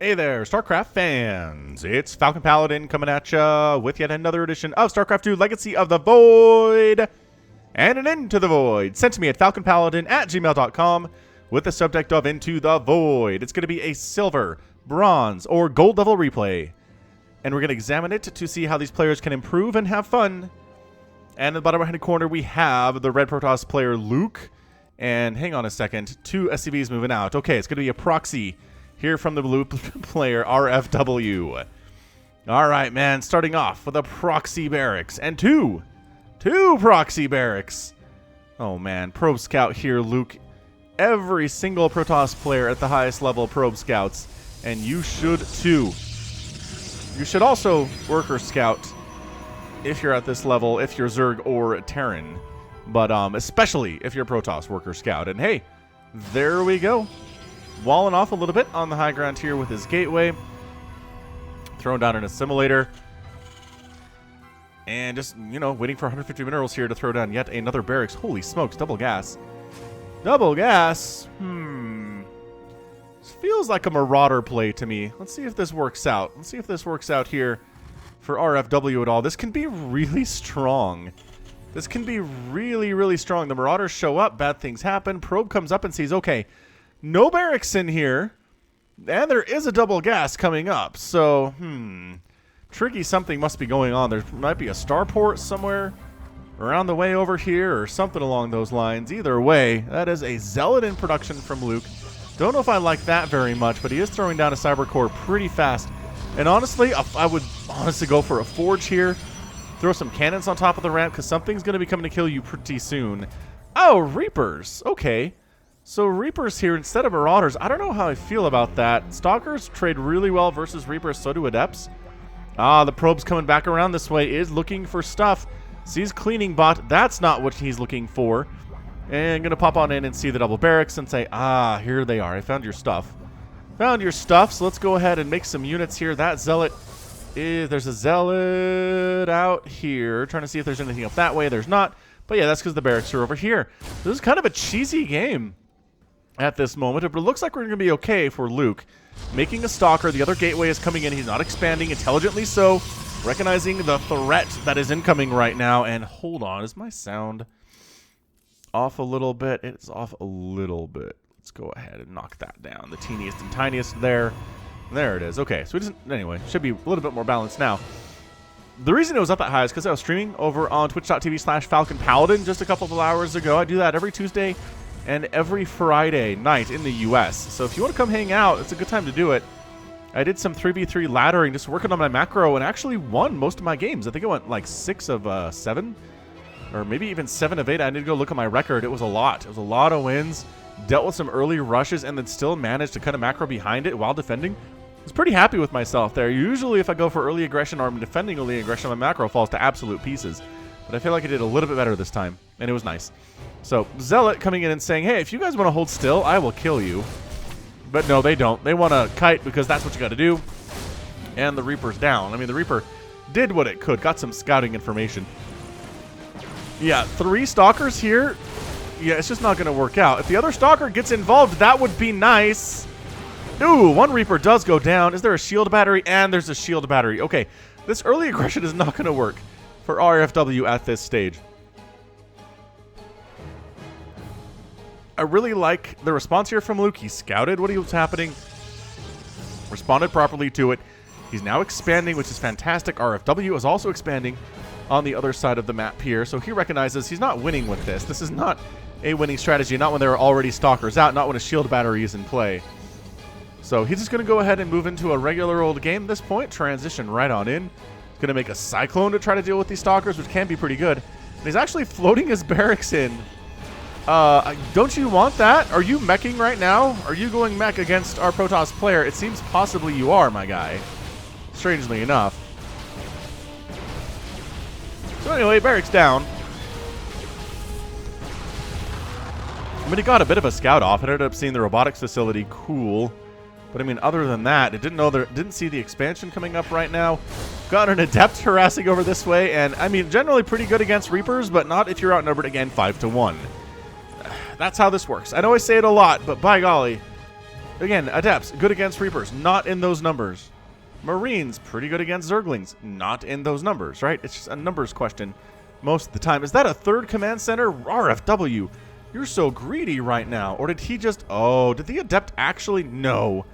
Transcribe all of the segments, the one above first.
Hey there, StarCraft fans! It's Falcon Paladin coming at ya with yet another edition of StarCraft 2 Legacy of the Void and an Into the Void, sent to me at falconpaladin@gmail.com with the subject of Into the Void. It's going to be a silver, bronze, or gold level replay, and we're going to examine it to see how these players can improve and have fun. And in the bottom right-hand corner, we have the Red Protoss player Luke, and hang on a second, 2 SCVs moving out. Okay, it's going to be a proxy here from the blue player, RFW. All right, man, starting off with a proxy barracks and two proxy barracks. Oh, man, probe scout here, Luke. Every single Protoss player at the highest level probe scouts, and you should too. You should also worker scout if you're at this level, if you're Zerg or Terran, but especially if you're Protoss worker scout. And hey, there we go. Walling off a little bit on the high ground here with his gateway. Thrown down an assimilator. And just, you know, waiting for 150 minerals here to throw down yet another barracks. Holy smokes, double gas. Double gas? This feels like a Marauder play to me. Let's see if this works out. Let's see if this works out here for RFW at all. This can be really strong. This can be really, really strong. The Marauders show up, bad things happen. Probe comes up and sees, okay, no barracks in here, and there is a double gas coming up. So, tricky something must be going on. There might be a starport somewhere around the way over here or something along those lines. Either way, that is a Zealot in production from Luke. Don't know if I like that very much, but he is throwing down a Cyber Core pretty fast. And honestly, I would honestly go for a Forge here. Throw some cannons on top of the ramp because something's going to be coming to kill you pretty soon. Oh, Reapers. Okay. So Reapers here instead of Marauders. I don't know how I feel about that. Stalkers trade really well versus Reapers, so do Adepts. The probe's coming back around this way, is looking for stuff. Sees cleaning bot. That's not what he's looking for. And going to pop on in and see the double barracks and say, here they are. I found your stuff. Found your stuff, so let's go ahead and make some units here. That Zealot there's a Zealot out here. Trying to see if there's anything up that way. There's not. But yeah, that's because the barracks are over here. This is kind of a cheesy game at this moment, but it looks like we're going to be okay for Luke. Making a Stalker, the other gateway is coming in. He's not expanding, intelligently so, recognizing the threat that is incoming right now. And hold on, is my sound off a little bit? It is off a little bit. Let's go ahead and knock that down. The teeniest and tiniest there. There it is. Okay, so it doesn't, anyway, should be a little bit more balanced now. The reason it was up that high is because I was streaming over on twitch.tv/FalconPaladin just a couple of hours ago. I do that every Tuesday and every Friday night in the US. So if you want to come hang out, it's a good time to do it. I did some 3v3 laddering, just working on my macro, and actually won most of my games. I think I went like 6 of 7, or maybe even 7 of 8. I need to go look at my record. It was a lot. It was a lot of wins. Dealt with some early rushes, and then still managed to cut a macro behind it while defending. I was pretty happy with myself there. Usually if I go for early aggression or I'm defending early aggression, my macro falls to absolute pieces. But I feel like I did a little bit better this time, and it was nice. So, Zealot coming in and saying, hey, if you guys want to hold still, I will kill you. But no, they don't. They want to kite because that's what you got to do. And the Reaper's down. I mean, the Reaper did what it could. Got some scouting information. Yeah, 3 Stalkers here. Yeah, it's just not going to work out. If the other Stalker gets involved, that would be nice. Ooh, 1 Reaper does go down. Is there a shield battery? And there's a shield battery. Okay, this early aggression is not going to work for RFW at this stage. I really like the response here from Luke. He scouted what was happening, responded properly to it. He's now expanding, which is fantastic. RFW is also expanding on the other side of the map here. So he recognizes he's not winning with this. This is not a winning strategy, not when there are already Stalkers out, not when a shield battery is in play. So he's just going to go ahead and move into a regular old game at this point, transition right on in. He's going to make a Cyclone to try to deal with these Stalkers, which can be pretty good. And he's actually floating his barracks in. Don't you want that? Are you meching right now? Are you going mech against our Protoss player? It seems possibly you are, my guy. Strangely enough. So anyway, barracks down. I mean, he got a bit of a scout off. It ended up seeing the robotics facility. Cool. But I mean, other than that, it didn't see the expansion coming up right now. Got an Adept harassing over this way, and I mean, generally pretty good against Reapers, but not if you're outnumbered again 5-1. That's how this works. I know I say it a lot, but by golly, Again, Adepts, good against Reapers, not in those numbers. Marines, pretty good against Zerglings, not in those numbers, right? It's just a numbers question most of the time. Is that a third command center? RFW, you're so greedy right now. Or did he just... Oh, did the Adept actually... No.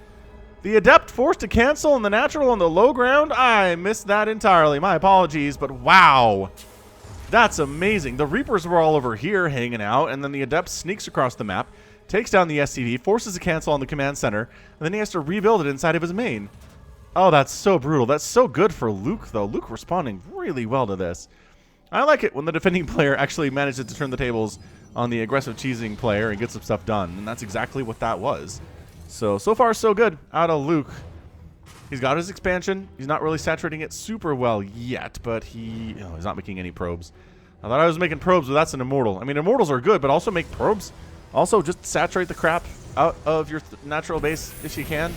The Adept forced to cancel on the natural on the low ground? I missed that entirely. My apologies, but wow. That's amazing. The Reapers were all over here hanging out, and then the Adept sneaks across the map, takes down the SCV, forces a cancel on the command center, and then he has to rebuild it inside of his main. Oh, that's so brutal. That's so good for Luke, though. Luke responding really well to this. I like it when the defending player actually manages to turn the tables on the aggressive cheesing player and get some stuff done, and that's exactly what that was. So far, so good out of Luke. He's got his expansion. He's not really saturating it super well yet, but he's not making any probes. I thought I was making probes, but that's an immortal. I mean, immortals are good, but also make probes. Also, just saturate the crap out of your natural base if you can.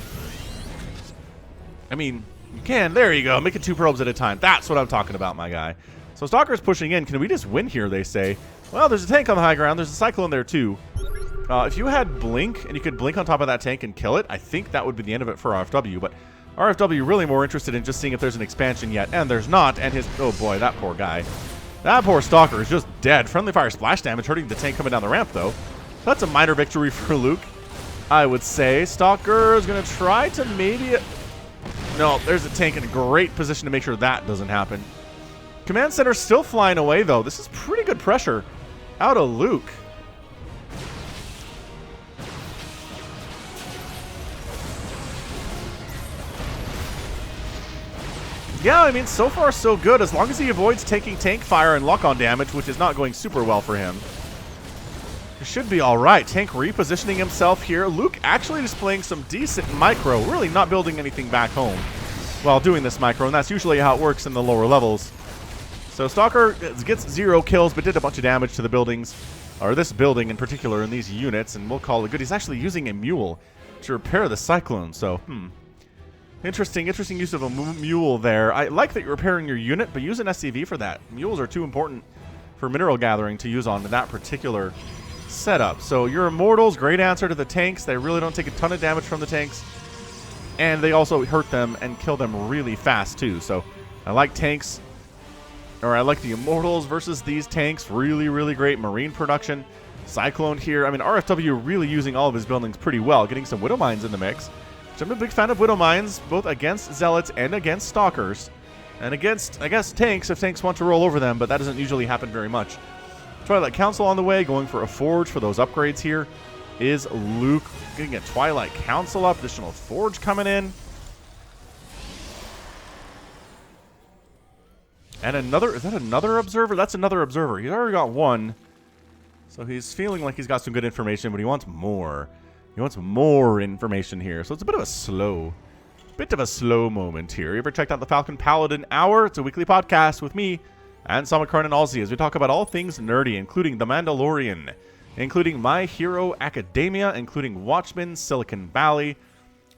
I mean, you can. There you go. Making 2 probes at a time. That's what I'm talking about, my guy. So Stalker's pushing in. Can we just win here, they say? Well, there's a tank on the high ground. There's a Cyclone there, too. If you had Blink, and you could Blink on top of that tank and kill it, I think that would be the end of it for RFW. But RFW really more interested in just seeing if there's an expansion yet. And there's not. And his... Oh, boy, that poor guy. That poor Stalker is just dead. Friendly fire splash damage hurting the tank coming down the ramp, though. That's a minor victory for Luke, I would say. Stalker is going to try to maybe... No, there's a tank in a great position to make sure that doesn't happen. Command Center's still flying away, though. This is pretty good pressure out of Luke. Yeah, I mean, so far so good. As long as he avoids taking tank fire and lock-on damage, which is not going super well for him. It should be all right. Tank repositioning himself here. Luke actually displaying some decent micro, really not building anything back home while doing this micro, and that's usually how it works in the lower levels. So Stalker gets 0 kills, but did a bunch of damage to the buildings, or this building in particular, in these units, and we'll call it good. He's actually using a mule to repair the Cyclone, so, Interesting use of a mule there. I like that you're repairing your unit, but use an SCV for that. Mules are too important for mineral gathering to use on that particular setup. So your immortals, great answer to the tanks. They really don't take a ton of damage from the tanks, and they also hurt them and kill them really fast too. So I like tanks, or I like the immortals versus these tanks. Really great marine production. Cyclone here. I mean, RFW really using all of his buildings pretty well, getting some Widow Mines in the mix. So I'm a big fan of Widow Mines, both against Zealots and against Stalkers. And against, I guess, tanks, if tanks want to roll over them, but that doesn't usually happen very much. Twilight Council on the way, going for a Forge for those upgrades here. Is Luke getting a Twilight Council up, additional Forge coming in. And another, is that another Observer? That's another Observer. He's already got 1. So he's feeling like he's got some good information, but he wants more. He wants more information here. So it's a bit of a slow moment here. You ever checked out the Falcon Paladin Hour? It's a weekly podcast with me and Simulacrum and Aussie as we talk about all things nerdy, including The Mandalorian, including My Hero Academia, including Watchmen, Silicon Valley,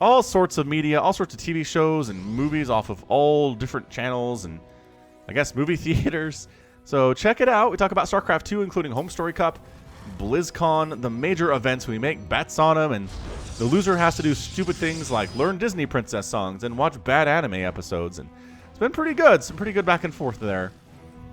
all sorts of media, all sorts of TV shows and movies off of all different channels and, I guess, movie theaters. So check it out. We talk about StarCraft 2, including Home Story Cup, BlizzCon, the major events. We make bets on them, and the loser has to do stupid things like learn Disney princess songs and watch bad anime episodes, and it's been pretty good. Some pretty good back and forth there.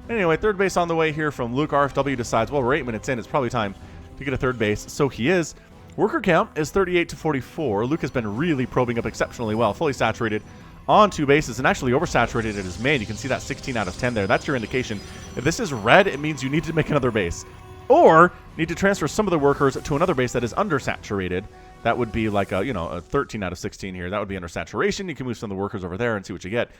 Anyway, third base on the way here from Luke. RFW decides, well, we're 8 minutes in. It's probably time to get a third base. So he is. Worker count is 38 to 44. Luke has been really probing up exceptionally well, fully saturated on 2 bases, and actually oversaturated at his main. You can see that 16 out of 10 there. That's your indication. If this is red, it means you need to make another base, or need to transfer some of the workers to another base that is undersaturated. That would be like a 13 out of 16 here. That would be under saturation. You can move some of the workers over there and see what you get.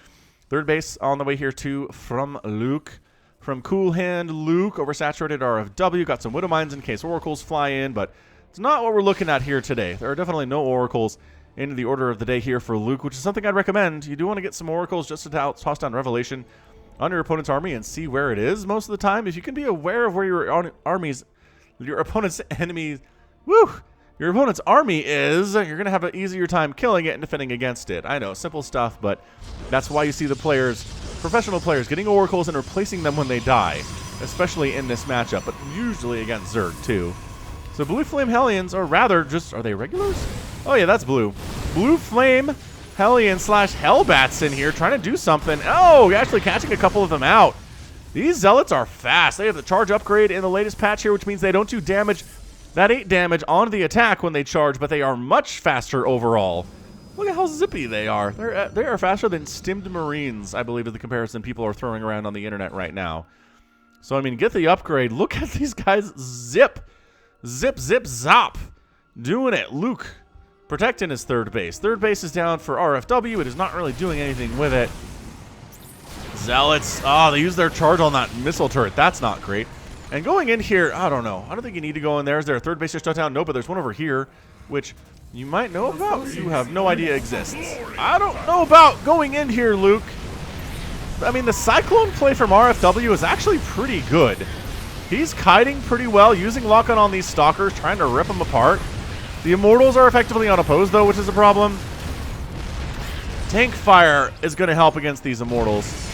Third base on the way here too from Luke. From Cool Hand Luke, oversaturated RFW. Got some Widow Mines in case oracles fly in, but it's not what we're looking at here today. There are definitely no oracles into the order of the day here for Luke, which is something I'd recommend. You do want to get some oracles just to toss down Revelation on your opponent's army and see where it is most of the time. If you can be aware of where your opponent's army is, you're going to have an easier time killing it and defending against it. I know, simple stuff, but that's why you see the players, professional players, getting oracles and replacing them when they die, especially in this matchup, but usually against Zerg too. So Blue Flame Hellions, or rather just, are they regulars? Oh, yeah, that's blue. Blue Flame Hellion / Hellbats in here trying to do something. Oh, actually catching a couple of them out. These Zealots are fast. They have the charge upgrade in the latest patch here, which means they don't do damage, that 8 damage on the attack when they charge, but they are much faster overall. Look at how zippy they are. They are faster than stimmed Marines, I believe, is the comparison people are throwing around on the internet right now. So, I mean, get the upgrade. Look at these guys zip. Zip, zip, zop. Doing it. Luke protecting his third base. Third base is down for RFW. It is not really doing anything with it. Zealots. Oh, they used their charge on that missile turret. That's not great. And going in here, I don't know. I don't think you need to go in there. Is there a third base just shut down? No, but there's one over here, which you might know about. You have no idea exists. I don't know about going in here, Luke. I mean, the Cyclone play from RFW is actually pretty good. He's kiting pretty well, using lock-on on these Stalkers, trying to rip them apart. The Immortals are effectively unopposed, though, which is a problem. Tank Fire is going to help against these Immortals.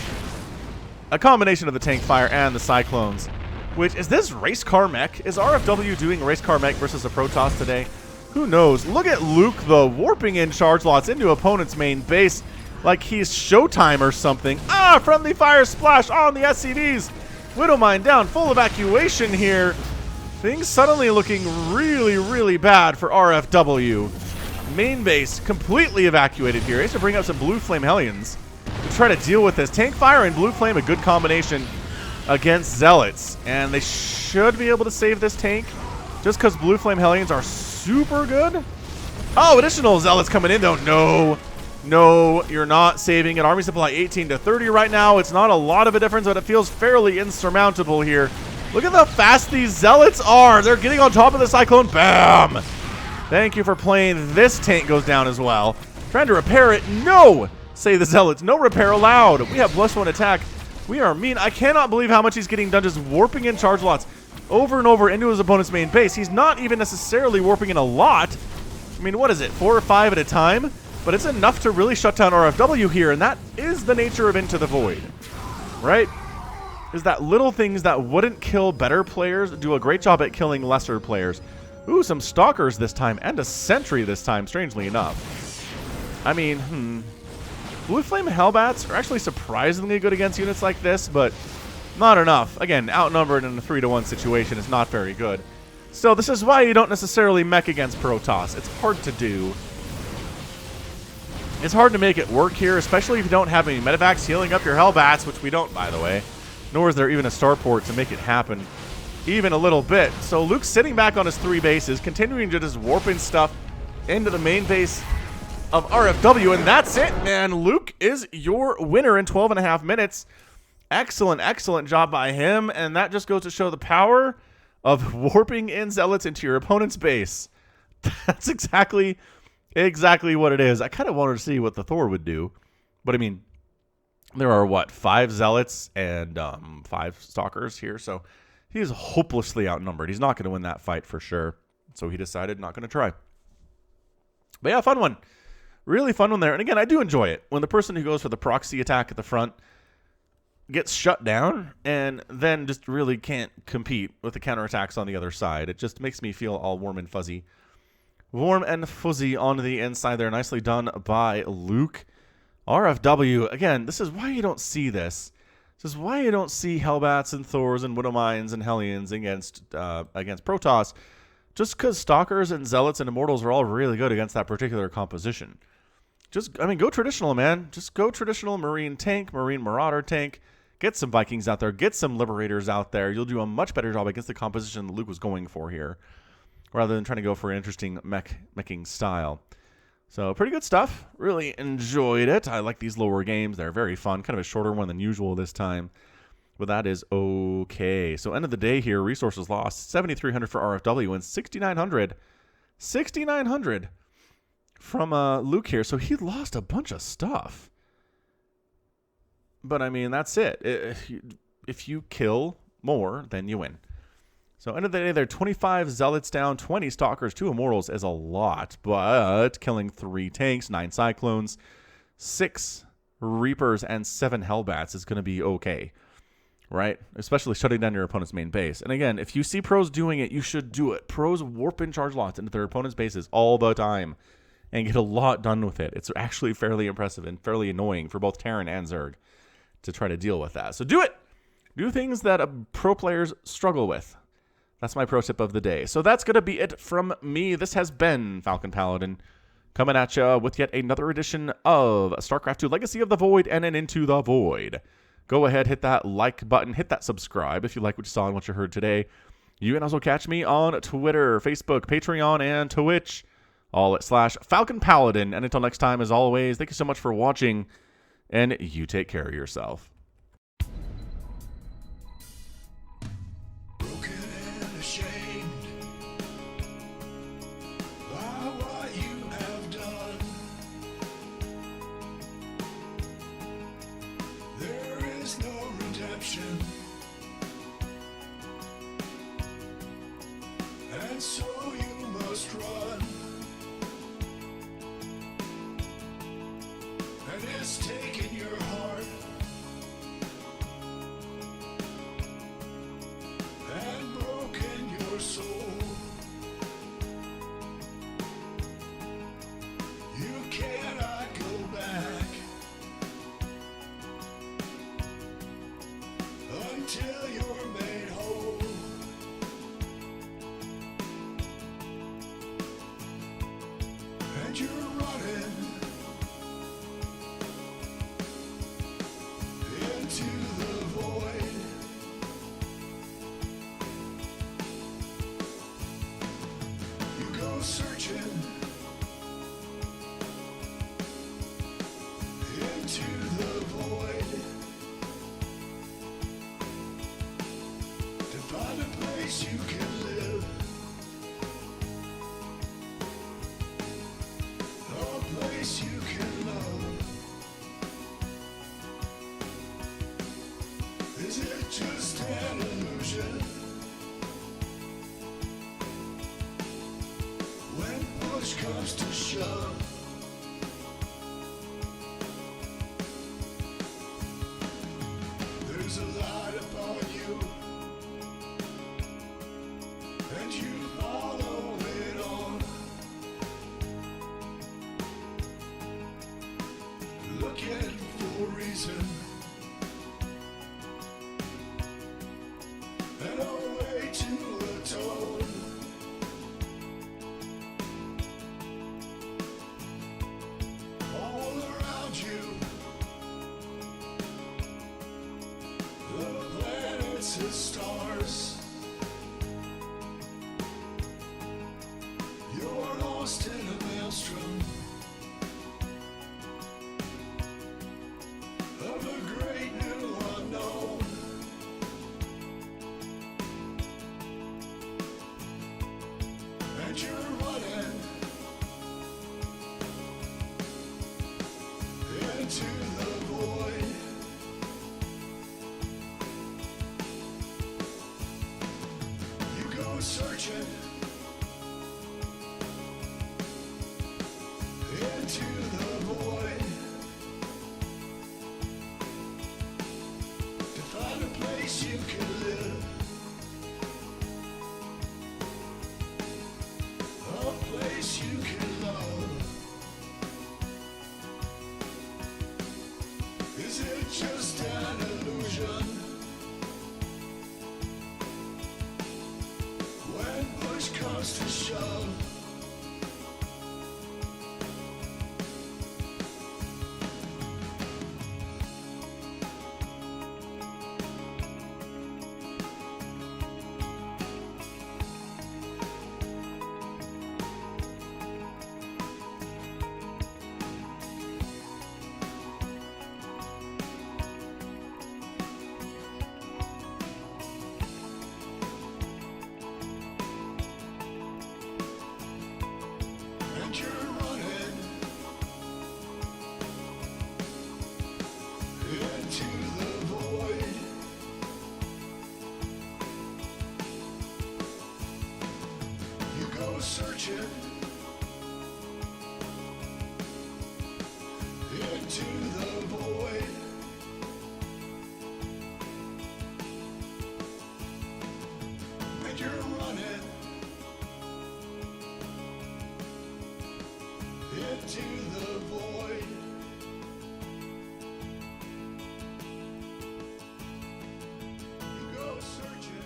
A combination of the Tank Fire and the Cyclones. Which, is this Race Car Mech? Is RFW doing Race Car Mech versus a Protoss today? Who knows? Look at Luke, though, warping in charge lots into opponent's main base like he's Showtime or something. Ah, friendly fire splash on the SCVs. Widowmine down, full evacuation here. Things suddenly looking really, really bad for RFW. Main base completely evacuated here. He has to bring up some Blue Flame Hellions to try to deal with this. Tank Fire and Blue Flame, a good combination against Zealots. And they should be able to save this tank just because Blue Flame Hellions are super good. Oh, additional Zealots coming in, though. No. No, you're not saving it. Army supply 18 to 30 right now. It's not a lot of a difference, but it feels fairly insurmountable here. Look at how fast these Zealots are. They're getting on top of the Cyclone. Bam! Thank you for playing. This tank goes down as well. Trying to repair it. No! Say the Zealots. No repair allowed. We have +1 attack. We are mean. I cannot believe how much he's getting done just warping in charge lots over and over into his opponent's main base. He's not even necessarily warping in a lot. I mean, what is it? 4 or 5 at a time? But it's enough to really shut down RFW here, and that is the nature of Into the Void, right? Is that little things that wouldn't kill better players do a great job at killing lesser players. Ooh, some Stalkers this time, and a Sentry this time, strangely enough. I mean, Blue Flame Hellbats are actually surprisingly good against units like this, but not enough. Again, outnumbered in a 3-to-1 situation is not very good. So this is why you don't necessarily mech against Protoss. It's hard to do. It's hard to make it work here, especially if you don't have any medevacs healing up your Hellbats, which we don't, by the way. Nor is there even a starport to make it happen even a little bit. So Luke's sitting back on his 3 bases, continuing to just warp in stuff into the main base of RFW, and that's it, man. Luke is your winner in 12.5 minutes. Excellent, excellent job by him, and that just goes to show the power of warping in Zealots into your opponent's base. That's exactly what it is. I kind of wanted to see what the Thor would do, but I mean, there are what, 5 Zealots and 5 Stalkers here, so he is hopelessly outnumbered. He's not going to win that fight for sure, so he decided not going to try. But yeah, fun one. Really fun one there. And again, I do enjoy it when the person who goes for the proxy attack at the front gets shut down and then just really can't compete with the counterattacks on the other side. It just makes me feel all warm and fuzzy. Warm and fuzzy on the inside there. Nicely done by Luke. RFW, again, this is why you don't see this. This is why you don't see Hellbats and Thors and Widowmines and Hellions against Protoss. Just because Stalkers and Zealots and Immortals are all really good against that particular composition. Just, I mean, go traditional, man. Just go traditional Marine tank, Marine Marauder tank. Get some Vikings out there. Get some Liberators out there. You'll do a much better job against the composition that Luke was going for here, rather than trying to go for an interesting meching style. So pretty good stuff. Really enjoyed it. I like these lower games. They're very fun. Kind of a shorter one than usual this time. But that is okay. So end of the day here, resources lost. 7,300 for RFW and 6,900. 6,900 from Luke here. So he lost a bunch of stuff. But I mean, that's it. If you kill more, then you win. So end of the day, there are 25 Zealots down, 20 Stalkers, 2 Immortals is a lot. But killing 3 tanks, 9 Cyclones, 6 Reapers, and 7 Hellbats is going to be okay. Right? Especially shutting down your opponent's main base. And again, if you see pros doing it, you should do it. Pros warp in charge lots into their opponent's bases all the time. and get a lot done with it. It's actually fairly impressive and fairly annoying for both Terran and Zerg to try to deal with that. So do it! Do things that pro players struggle with. That's my pro tip of the day. So that's going to be it from me. This has been Falcon Paladin, coming at you with yet another edition of StarCraft 2 Legacy of the Void and an Into the Void. Go ahead, hit that like button, hit that subscribe if you like what you saw and what you heard today. You can also catch me on Twitter, Facebook, Patreon, and Twitch, all at /Falcon Paladin. And until next time, as always, thank you so much for watching, and you take care of yourself. Broken and ashamed by what you have done. There is no redemption, and so you must run. And it's taken your heart and broken your soul. You cannot go back until you're made whole. And you're running into the void. You go searching into the void to find a place you can live, a place you can love. Is it just an illusion? When push comes to shove, there's a light upon you, and you follow it on. Looking for a reason and a way to atone. All around you, the planets and stars. You're lost in a maelstrom of a great new unknown. And you're running into the void. You go searching into the void to find a place you can live, a place you can love. Is it just an illusion? When push comes to shove, and you're running into the void. You go searching into the void and you're running to the void. You go searching.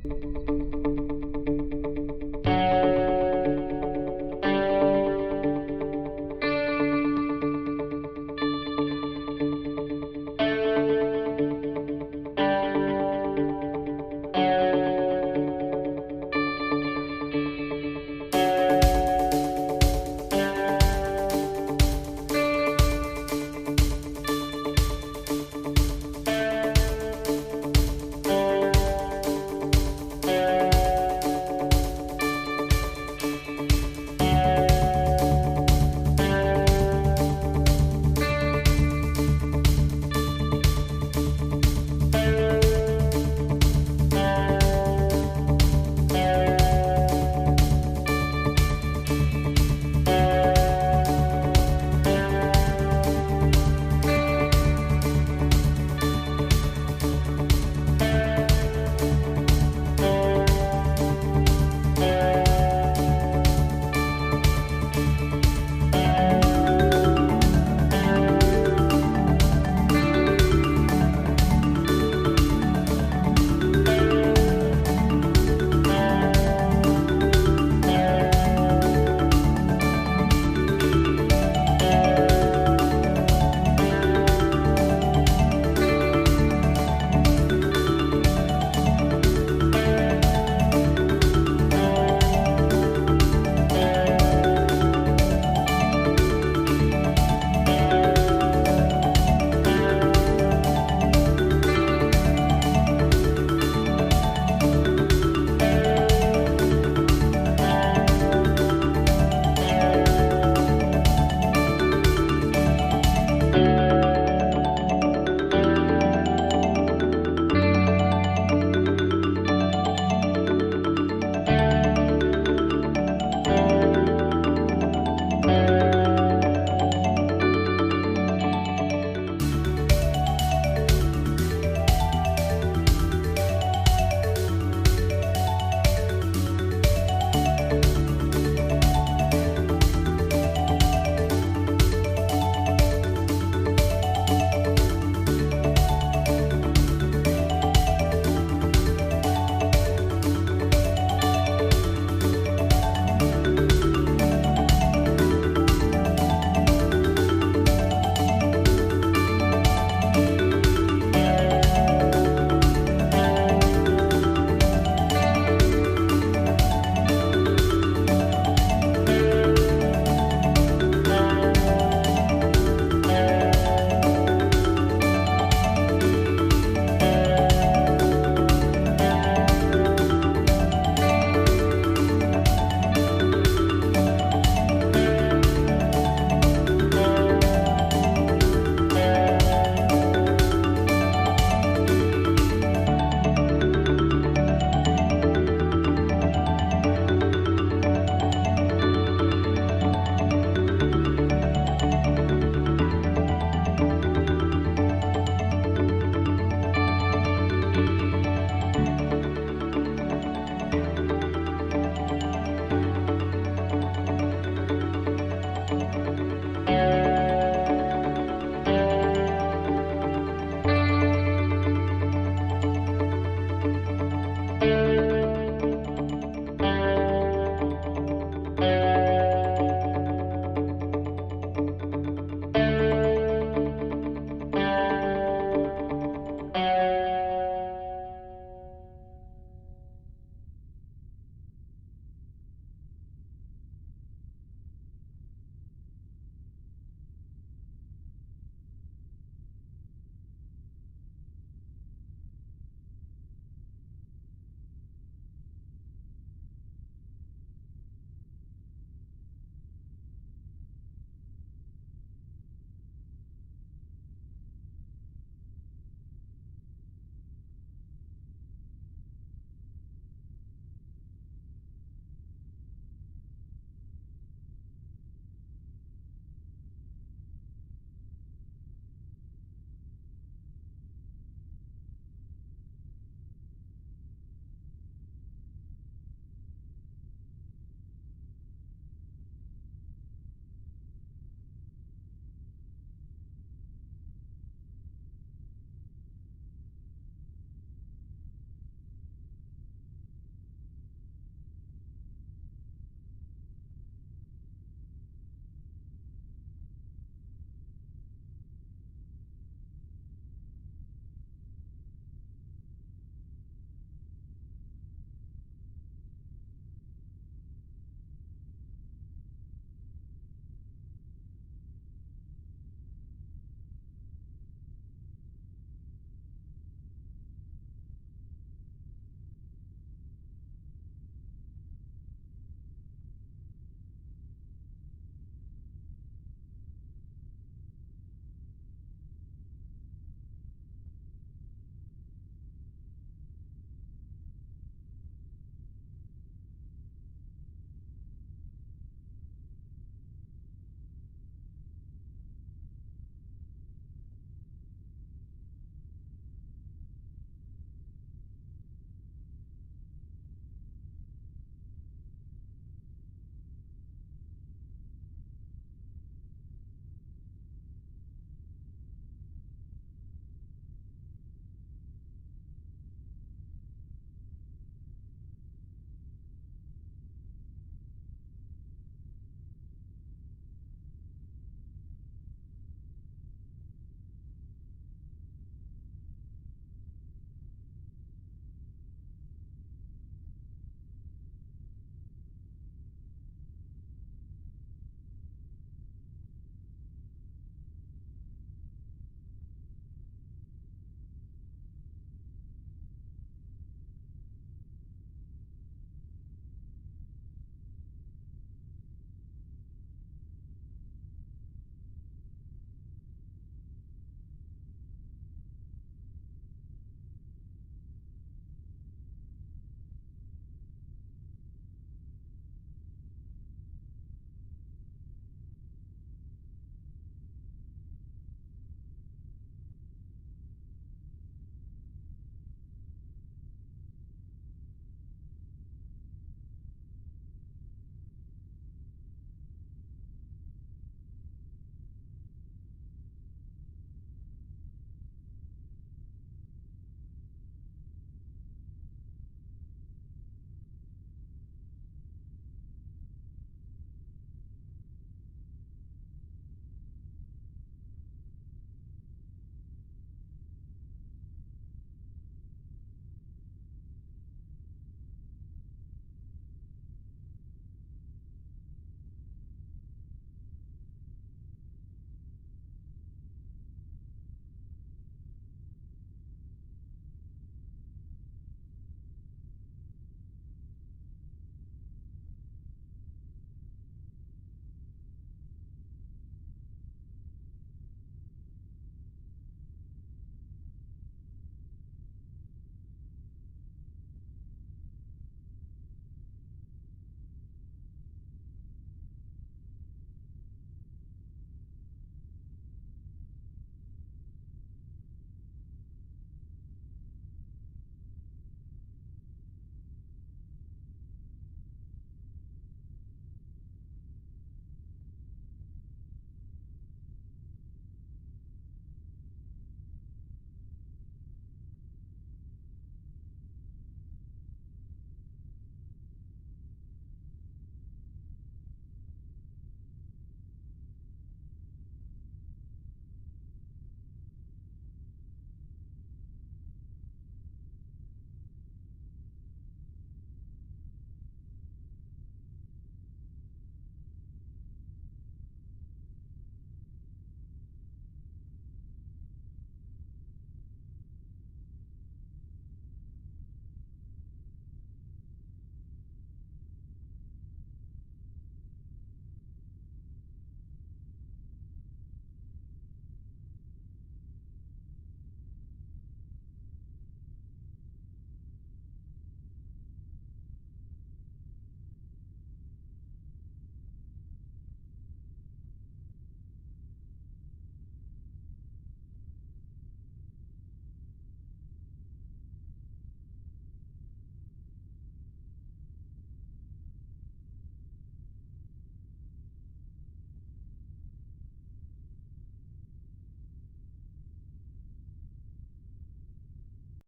Thank you.